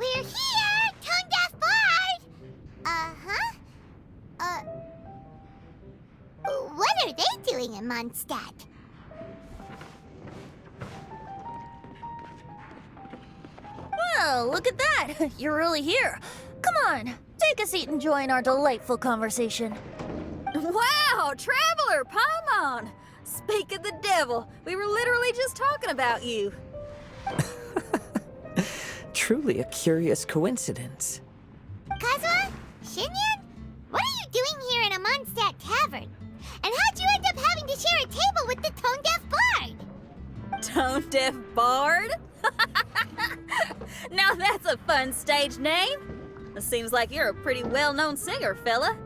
We're here, Tone Deaf Bard! Uh-huh. What are they doing in Mondstadt? Well, look at that! You're really here. Come on, take a seat and join our delightful conversation. Wow, Traveler, Paimon! Speak of the devil, we were literally just talking about you. Truly a curious coincidence. Kazuha? Shinyan? What are you doing here in a Mondstadt tavern? And how'd you end up having to share a table with the Tone Deaf Bard? Tone Deaf Bard? Now that's a fun stage name. It seems like you're a pretty well-known singer, fella.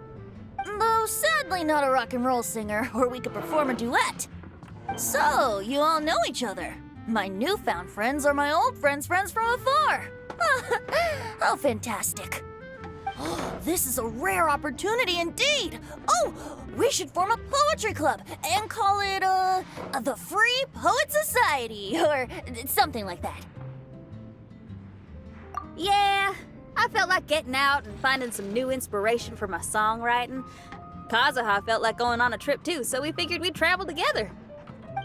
Though sadly not a rock and roll singer, or we could perform a duet. So, you all know each other. My newfound friends are my old friends' friends from afar. How fantastic. This is a rare opportunity indeed. Oh, we should form a poetry club and call it, the Free Poet Society, or something like that. Yeah, I felt like getting out and finding some new inspiration for my songwriting. Kazuha felt like going on a trip too, so we figured we'd travel together.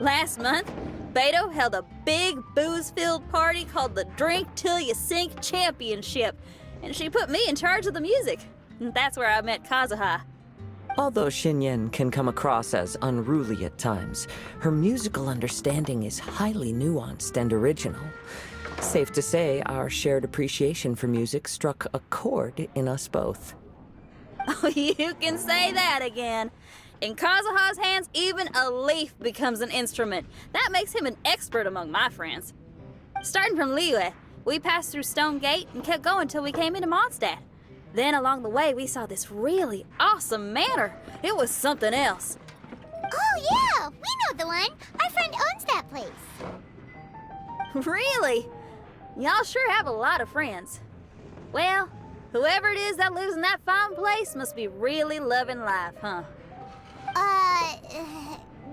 Last month, Beto held a big booze-filled party called the Drink Till You Sink Championship, and she put me in charge of the music. And that's where I met Kazuha. Although Shinyen can come across as unruly at times, her musical understanding is highly nuanced and original. Safe to say, our shared appreciation for music struck a chord in us both. Oh, you can say that again. In Kazuha's hands, even a leaf becomes an instrument. That makes him an expert among my friends. Starting from Liyue, we passed through Stone Gate and kept going till we came into Mondstadt. Then along the way, we saw this really awesome manor. It was something else. Oh yeah, we know the one. Our friend owns that place. Really? Y'all sure have a lot of friends. Well, whoever it is that lives in that fine place must be really loving life, huh?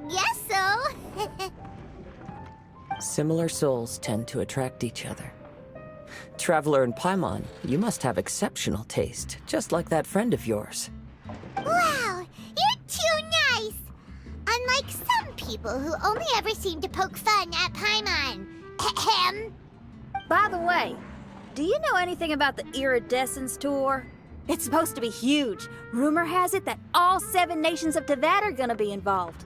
Guess so. Similar souls tend to attract each other. Traveler and Paimon, you must have exceptional taste, just like that friend of yours. Wow, you're too nice. Unlike some people who only ever seem to poke fun at Paimon. Ahem. By the way, do you know anything about the Iridescence Tour? It's supposed to be huge. Rumor has it that all 7 nations of Teyvat are gonna be involved.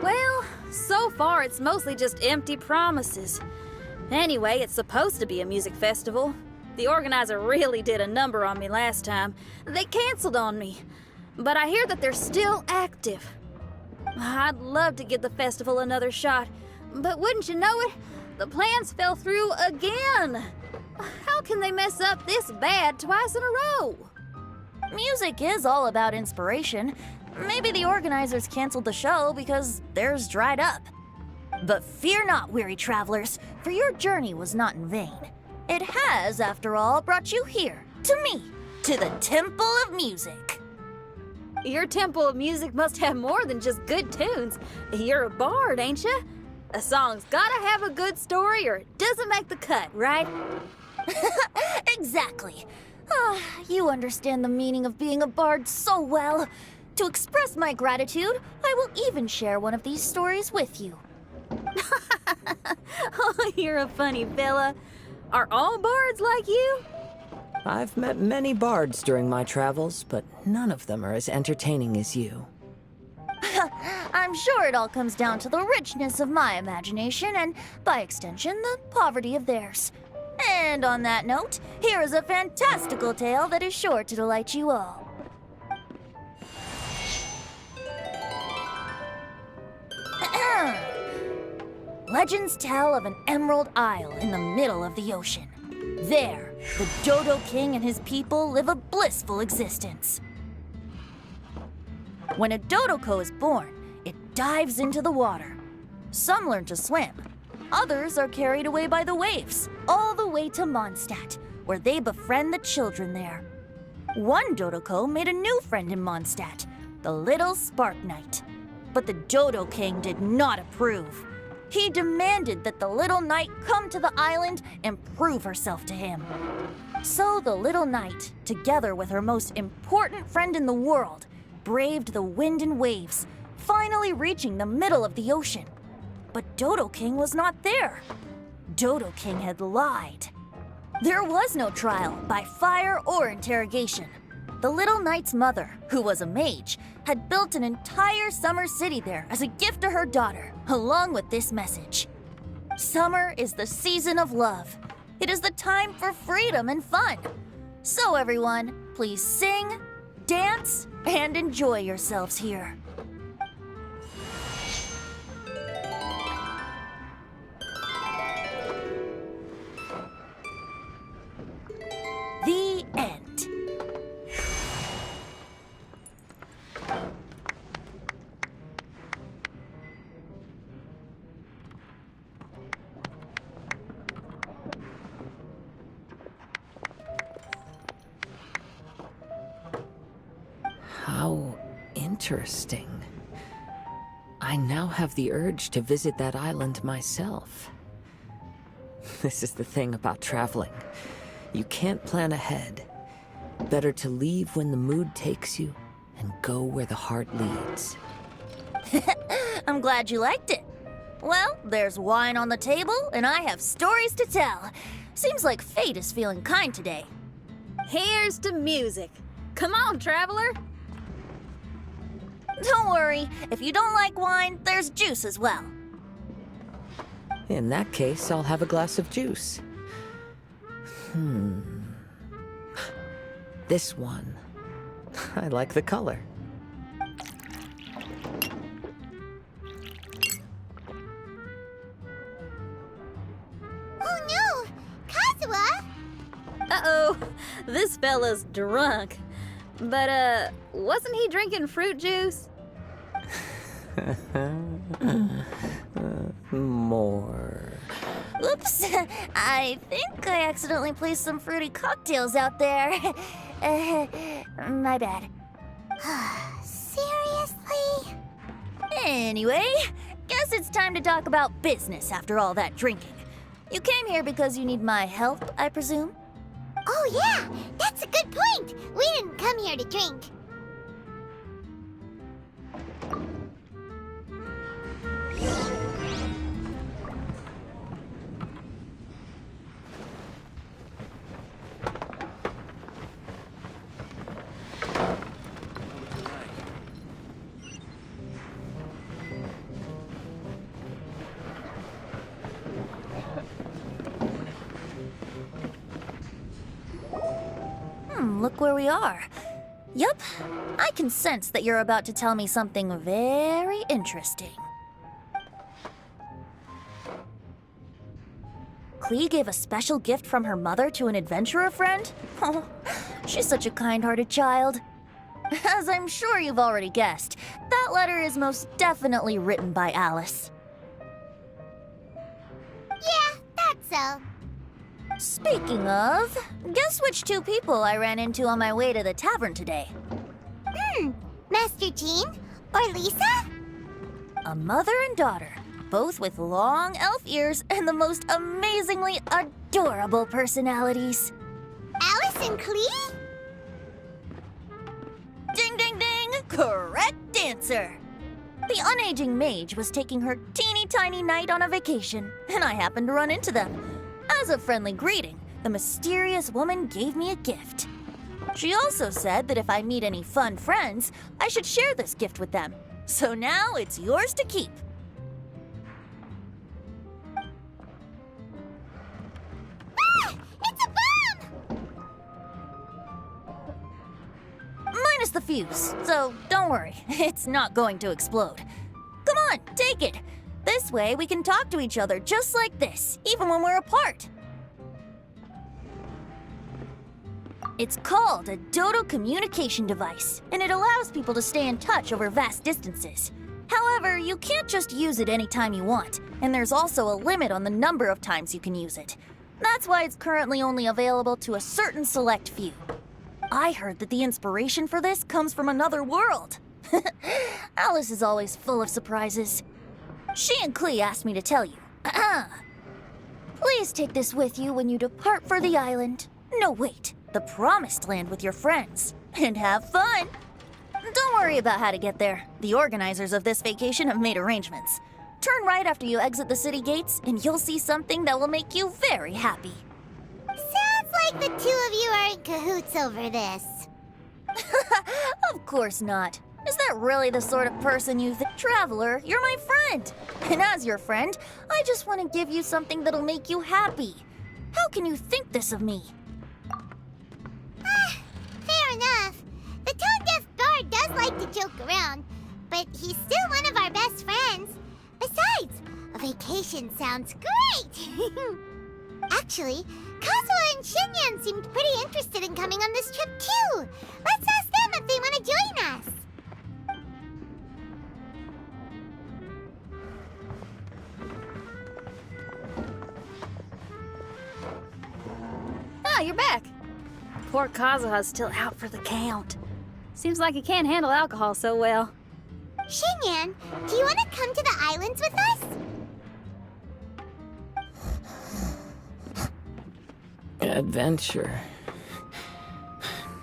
Well, so far it's mostly just empty promises. Anyway, it's supposed to be a music festival. The organizer really did a number on me last time. They canceled on me. But I hear that they're still active. I'd love to give the festival another shot, but wouldn't you know it, the plans fell through again. How can they mess up this bad twice in a row? Music is all about inspiration. Maybe the organizers canceled the show because theirs dried up. But fear not, weary travelers, for your journey was not in vain. It has, after all, brought you here, to me, to the Temple of Music. Your Temple of Music must have more than just good tunes. You're a bard, ain't ya? A song's gotta have a good story or it doesn't make the cut, right? Exactly. Ah, you understand the meaning of being a bard so well. To express my gratitude, I will even share one of these stories with you. Oh, you're a funny fella. Are all bards like you? I've met many bards during my travels, but none of them are as entertaining as you. I'm sure it all comes down to the richness of my imagination and, by extension, the poverty of theirs. And on that note, here is a fantastical tale that is sure to delight you all. Legends tell of an emerald isle in the middle of the ocean. There, the Dodo King and his people live a blissful existence. When a Dodoko is born, it dives into the water. Some learn to swim. Others are carried away by the waves, all the way to Mondstadt, where they befriend the children there. One Dodoko made a new friend in Mondstadt, the little Spark Knight. But the Dodo King did not approve. He demanded that the little knight come to the island and prove herself to him. So the little knight, together with her most important friend in the world, braved the wind and waves, finally reaching the middle of the ocean. But Dodo King was not there. Dodo King had lied. There was no trial by fire or interrogation. The little knight's mother, who was a mage, had built an entire summer city there as a gift to her daughter, along with this message. Summer is the season of love. It is the time for freedom and fun. So everyone, please sing, dance, and enjoy yourselves here. The end. How interesting. I now have the urge to visit that island myself. This is the thing about traveling. You can't plan ahead. Better to leave when the mood takes you and go where the heart leads. I'm glad you liked it. Well, there's wine on the table, and I have stories to tell. Seems like fate is feeling kind today. Here's to music. Come on, traveler. Don't worry, if you don't like wine, there's juice as well. In that case, I'll have a glass of juice. This one. I like the color. Oh no! Kazuha! Uh-oh, this fella's drunk. But, wasn't he drinking fruit juice? More. Oops, I think I accidentally placed some fruity cocktails out there. My bad. Seriously? Anyway, guess it's time to talk about business after all that drinking. You came here because you need my help, I presume? Oh yeah, that's a good point. We didn't come here to drink. Look where we are. Yup, I can sense that you're about to tell me something very interesting. Klee gave a special gift from her mother to an adventurer friend? Oh, she's such a kind-hearted child. As I'm sure you've already guessed, that letter is most definitely written by Alice. Yeah, that's so. Speaking of, guess which two people I ran into on my way to the tavern today? Master Jean? Or Lisa? A mother and daughter, both with long elf ears and the most amazingly adorable personalities. Alice and Klee? Ding, ding, ding! Correct answer! The unaging mage was taking her teeny tiny knight on a vacation, and I happened to run into them. As a friendly greeting, the mysterious woman gave me a gift. She also said that if I meet any fun friends, I should share this gift with them. So now it's yours to keep. Ah! It's a bomb! Minus the fuse, so don't worry, it's not going to explode. Come on, take it. This way we can talk to each other just like this, even when we're apart. It's called a Dodo communication device, and it allows people to stay in touch over vast distances. However, you can't just use it anytime you want, and there's also a limit on the number of times you can use it. That's why it's currently only available to a certain select few. I heard that the inspiration for this comes from another world. Alice is always full of surprises. She and Klee asked me to tell you. Please take this with you when you depart for the island. No, wait, the Promised Land with your friends. And have fun. Don't worry about how to get there. The organizers of this vacation have made arrangements. Turn right after you exit the city gates, and you'll see something that will make you very happy. Sounds like the two of you are in cahoots over this. Of course not. Is that really the sort of person you think? Traveler, you're my friend. And as your friend, I just want to give you something that'll make you happy. How can you think this of me? Fair enough. The tone-deaf bard does like to joke around, but he's still one of our best friends. Besides, a vacation sounds great! Actually, Kazuha and Shinyan seemed pretty interested in coming on this trip too. Let's ask them if they want to join us. Ah, you're back. Poor Kazuha's still out for the count. Seems like he can't handle alcohol so well. Shinyan, do you want to come to the islands with us? Adventure.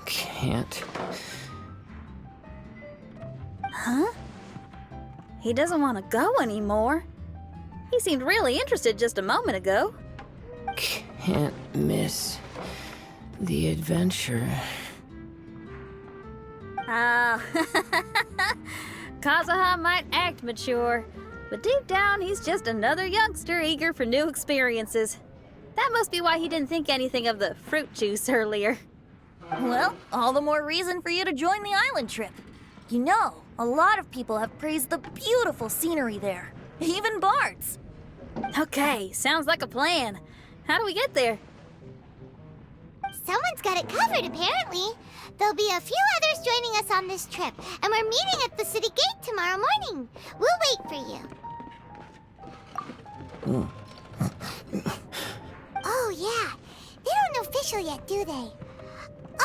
Can't. Huh? He doesn't want to go anymore. He seemed really interested just a moment ago. Can't miss the adventure. Ah, Kazuha might act mature, but deep down he's just another youngster eager for new experiences. That must be why he didn't think anything of the fruit juice earlier. Well, all the more reason for you to join the island trip. You know, a lot of people have praised the beautiful scenery there. Even bards. Okay, sounds like a plan. How do we get there? Someone's got it covered, apparently. There'll be a few others joining us on this trip, and we're meeting at the city gate tomorrow morning. We'll wait for you. Oh, yeah. They don't official yet, do they?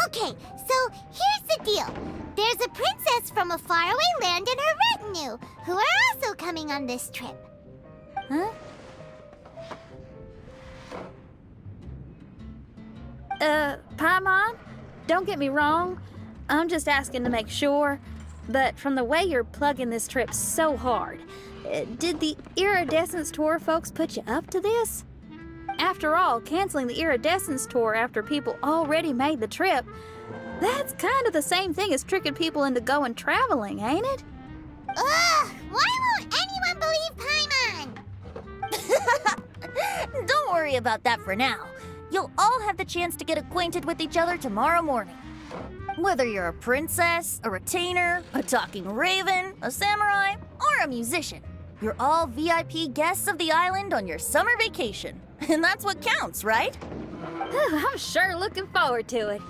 Okay, so here's the deal. There's a princess from a faraway land and her retinue, who are also coming on this trip. Huh? Paimon, don't get me wrong. I'm just asking to make sure. But from the way you're plugging this trip so hard, did the Iridescence Tour folks put you up to this? After all, canceling the Iridescence Tour after people already made the trip, that's kind of the same thing as tricking people into going traveling, ain't it? Ugh! Why won't anyone believe Paimon? Don't worry about that for now. You'll all have the chance to get acquainted with each other tomorrow morning. Whether you're a princess, a retainer, a talking raven, a samurai, or a musician, you're all VIP guests of the island on your summer vacation. And that's what counts, right? I'm sure looking forward to it.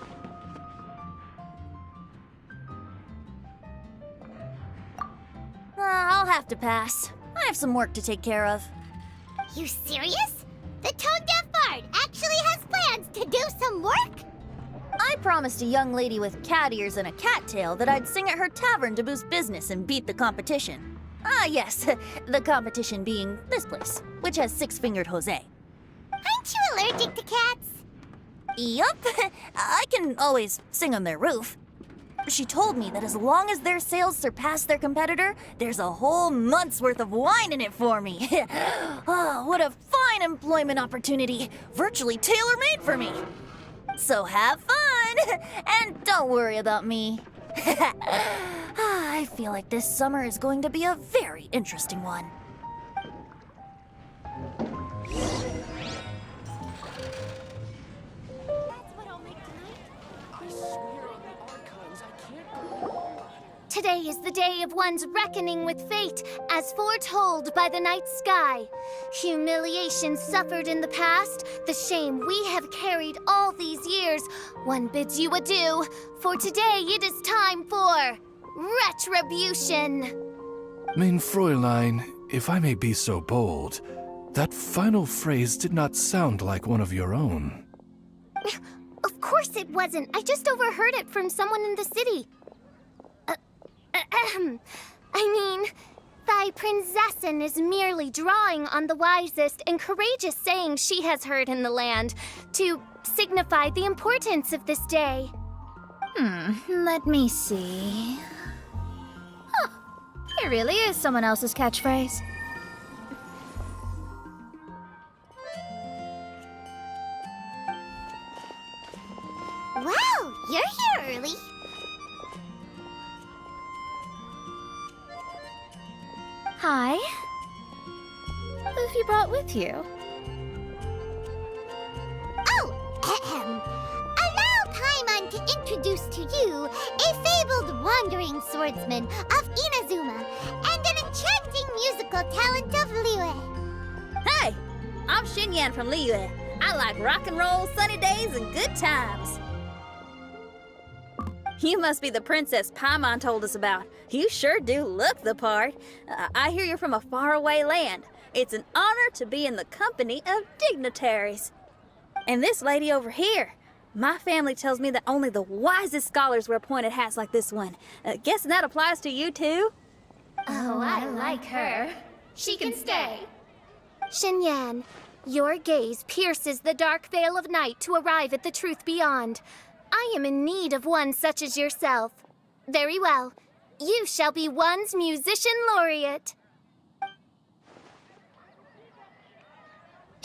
I'll have to pass. I have some work to take care of. You serious? The tone-deaf bard actually has plans to do some work? I promised a young lady with cat ears and a cat tail that I'd sing at her tavern to boost business and beat the competition. Ah, yes, the competition being this place, which has six-fingered Jose. Aren't you allergic to cats? Yup, I can always sing on their roof. She told me that as long as their sales surpass their competitor, there's a whole month's worth of wine in it for me. Oh, what a fine employment opportunity, virtually tailor-made for me. So have fun, and don't worry about me. I feel like this summer is going to be a very interesting one. Today is the day of one's reckoning with fate, as foretold by the night sky. Humiliation suffered in the past, the shame we have carried all these years. One bids you adieu, for today it is time for retribution. Mein Fräulein, if I may be so bold, that final phrase did not sound like one of your own. Of course it wasn't. I just overheard it from someone in the city. I mean, thy prinzessin is merely drawing on the wisest and courageous sayings she has heard in the land to signify the importance of this day. Let me see. Huh. It really is someone else's catchphrase. Wow, you're here early. Hi. Who have you brought with you? Oh, ahem. Allow Paimon to introduce to you a fabled wandering swordsman of Inazuma and an enchanting musical talent of Liyue. Hey, I'm Xinyan from Liyue. I like rock and roll, sunny days, and good times. You must be the princess Paimon told us about. You sure do look the part. I hear you're from a faraway land. It's an honor to be in the company of dignitaries. And this lady over here, my family tells me that only the wisest scholars wear pointed hats like this one. Guessing that applies to you too? Oh, I like her. She can stay. Xinyan, your gaze pierces the dark veil of night to arrive at the truth beyond. I am in need of one such as yourself. Very well. You shall be one's musician laureate.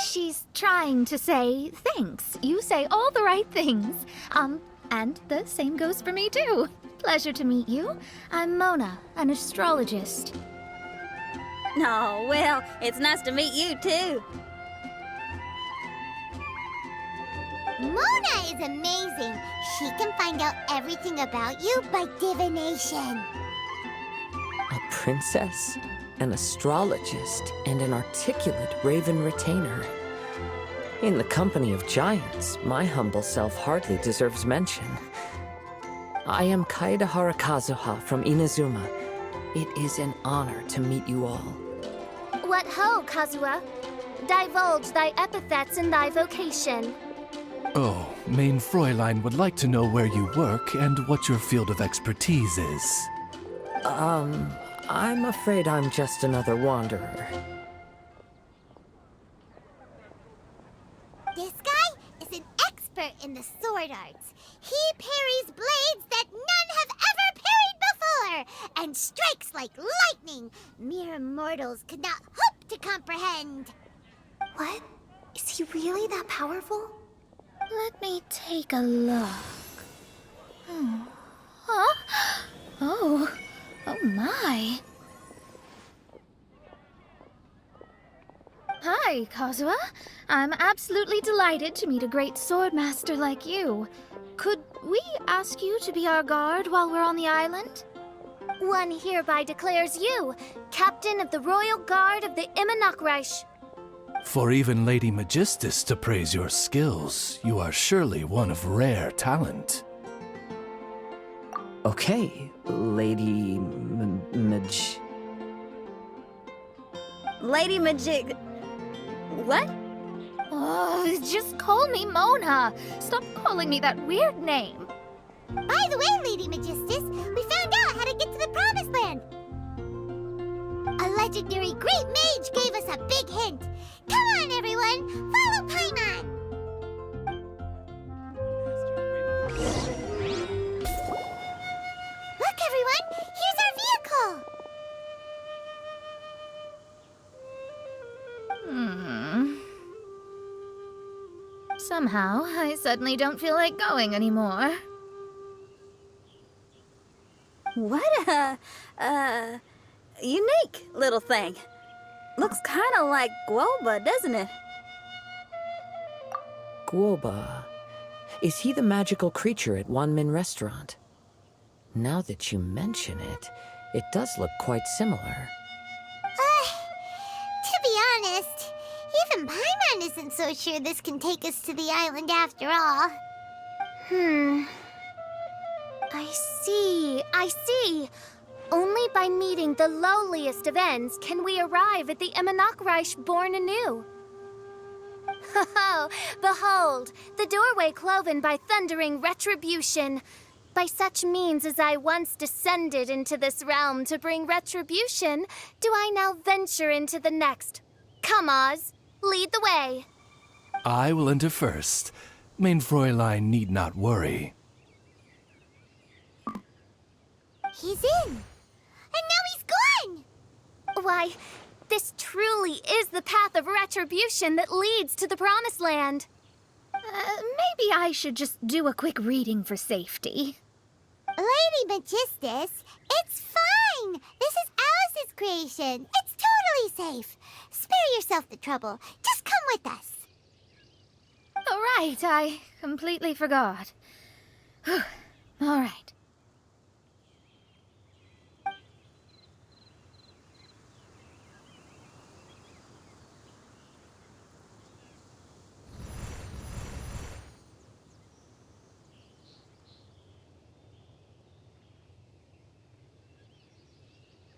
She's trying to say thanks. You say all the right things. And the same goes for me too. Pleasure to meet you. I'm Mona, an astrologist. Oh, well, it's nice to meet you too. Mona is amazing. She can find out everything about you by divination. A princess, an astrologist, and an articulate raven retainer. In the company of giants, my humble self hardly deserves mention. I am Kaida Harakazuha from Inazuma. It is an honor to meet you all. What ho, Kazuha? Divulge thy epithets and thy vocation. Oh, Main Fräulein would like to know where you work and what your field of expertise is. I'm afraid I'm just another wanderer. This guy is an expert in the sword arts. He parries blades that none have ever parried before, and strikes like lightning mere mortals could not hope to comprehend. What? Is he really that powerful? Let me take a look. Huh? Oh my. Hi, Kazuha. I'm absolutely delighted to meet a great sword master like you. Could we ask you to be our guard while we're on the island? One hereby declares you captain of the Royal Guard of the Immanakreich. For even Lady Magistus to praise your skills, you are surely one of rare talent. Okay, Lady Lady Majig... What? Oh, just call me Mona. Stop calling me that weird name. By the way, Lady Magistus, we found out how to get to the Promised Land. A legendary great mage gave us a big hint. Come on, everyone! Follow Paimon! Look, everyone! Here's our vehicle! Somehow, I suddenly don't feel like going anymore. What a unique little thing. Looks kind of like Guoba, doesn't it? Guoba. Is he the magical creature at Wanmin Restaurant? Now that you mention it, it does look quite similar. To be honest, even Paimon isn't so sure this can take us to the island after all. I see. Only by meeting the lowliest of ends can we arrive at the Immanakreich born anew. Ho ho! Behold, the doorway cloven by thundering retribution. By such means as I once descended into this realm to bring retribution, do I now venture into the next. Come, Oz, lead the way. I will enter first. Mein Fräulein need not worry. He's in. And now he's gone. Why, this truly is the path of retribution that leads to the Promised Land. Maybe I should just do a quick reading for safety. Lady Magistus, it's fine. This is Alice's creation. It's totally safe. Spare yourself the trouble. Just come with us. All right, I completely forgot. All right.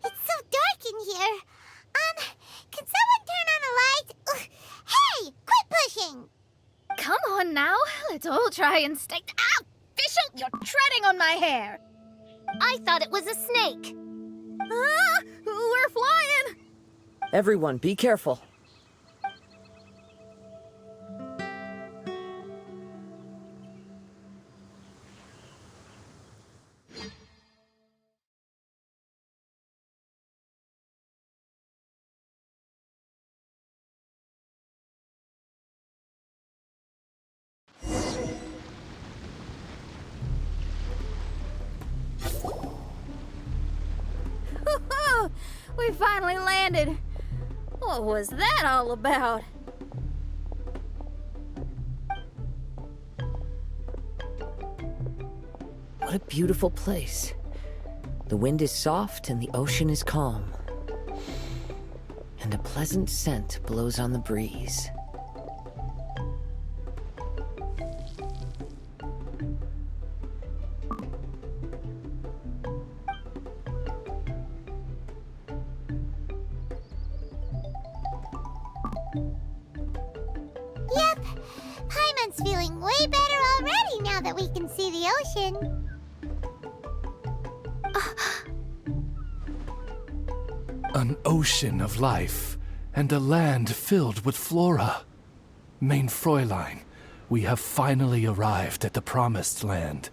It's so dark in here. Can someone turn on a light? Ugh. Hey, quit pushing. Come on now, let's all try and stay. Ow! Fischl, you're treading on my hair. I thought it was a snake. Ah, we're flying. Everyone, be careful. We finally landed. What was that all about? What a beautiful place. The wind is soft and the ocean is calm. And a pleasant scent blows on the breeze. Yep. Paimon's feeling way better already now that we can see the ocean. An ocean of life, and a land filled with flora. Mein Fräulein, we have finally arrived at the Promised Land,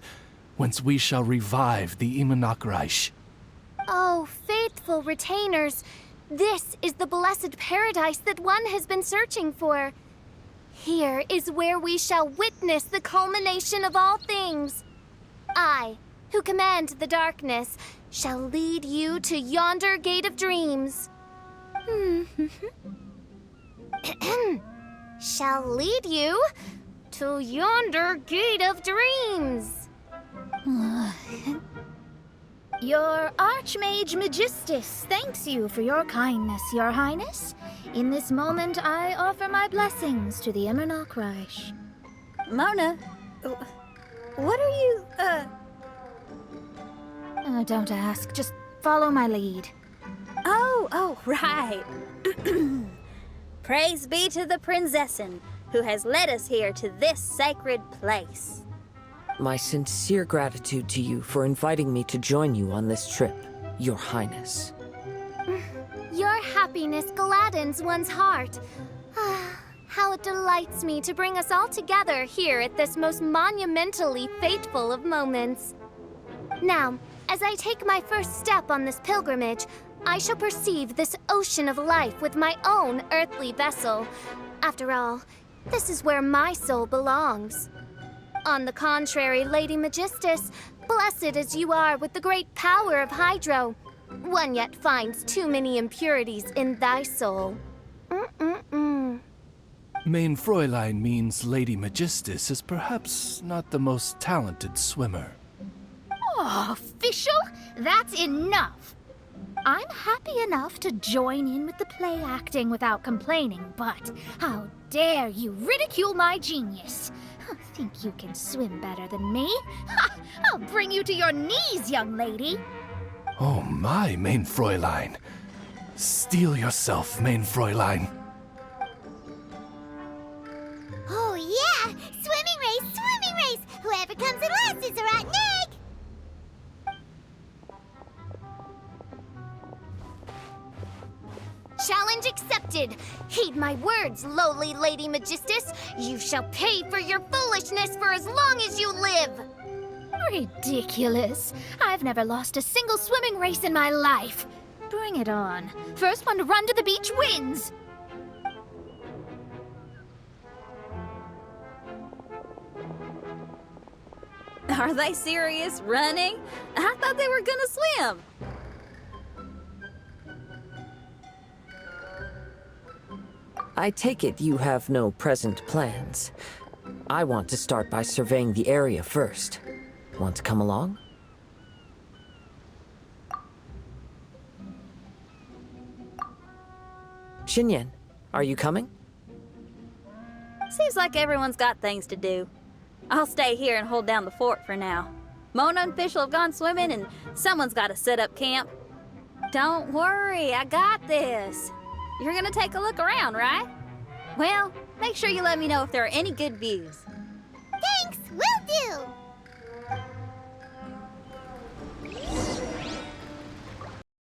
whence we shall revive the Imanakreich. Oh, faithful retainers, this is the blessed paradise that one has been searching for. Here is where we shall witness the culmination of all things. I, who command the darkness, shall lead you to yonder gate of dreams. Shall lead you to yonder gate of dreams. Your Archmage Magistus thanks you for your kindness, Your Highness. In this moment, I offer my blessings to the Imanakreich. Mona, what are you, Don't ask, just follow my lead. Oh, right. Praise be to the Prinzessin, who has led us here to this sacred place. My sincere gratitude to you for inviting me to join you on this trip, Your Highness. Your happiness gladdens one's heart. How it delights me to bring us all together here at this most monumentally fateful of moments. Now, as I take my first step on this pilgrimage, I shall perceive this ocean of life with my own earthly vessel. After all, this is where my soul belongs. On the contrary, Lady Magistus, blessed as you are with the great power of Hydro, one yet finds too many impurities in thy soul. Mein Fräulein means Lady Magistus is perhaps not the most talented swimmer. Oh, Fischl, that's enough. I'm happy enough to join in with the play acting without complaining, but how dare you ridicule my genius? Think you can swim better than me? Ha! I'll bring you to your knees, young lady. Oh my, Mein Fräulein. Steel yourself, Mein Fräulein. Oh yeah! Swimming race! Swimming race! Whoever comes in last is a rotten egg! Challenge accepted! Heed my words, lowly Lady Magistus. You shall pay for your foolishness for as long as you live! Ridiculous. I've never lost a single swimming race in my life. Bring it on. First one to run to the beach wins! Are they serious? Running? I thought they were gonna swim. I take it you have no present plans. I want to start by surveying the area first. Want to come along? Xinyan, are you coming? Seems like everyone's got things to do. I'll stay here and hold down the fort for now. Mona and Fischl have gone swimming, and someone's got to set up camp. Don't worry, I got this. You're gonna take a look around, right? Well, make sure you let me know if there are any good views.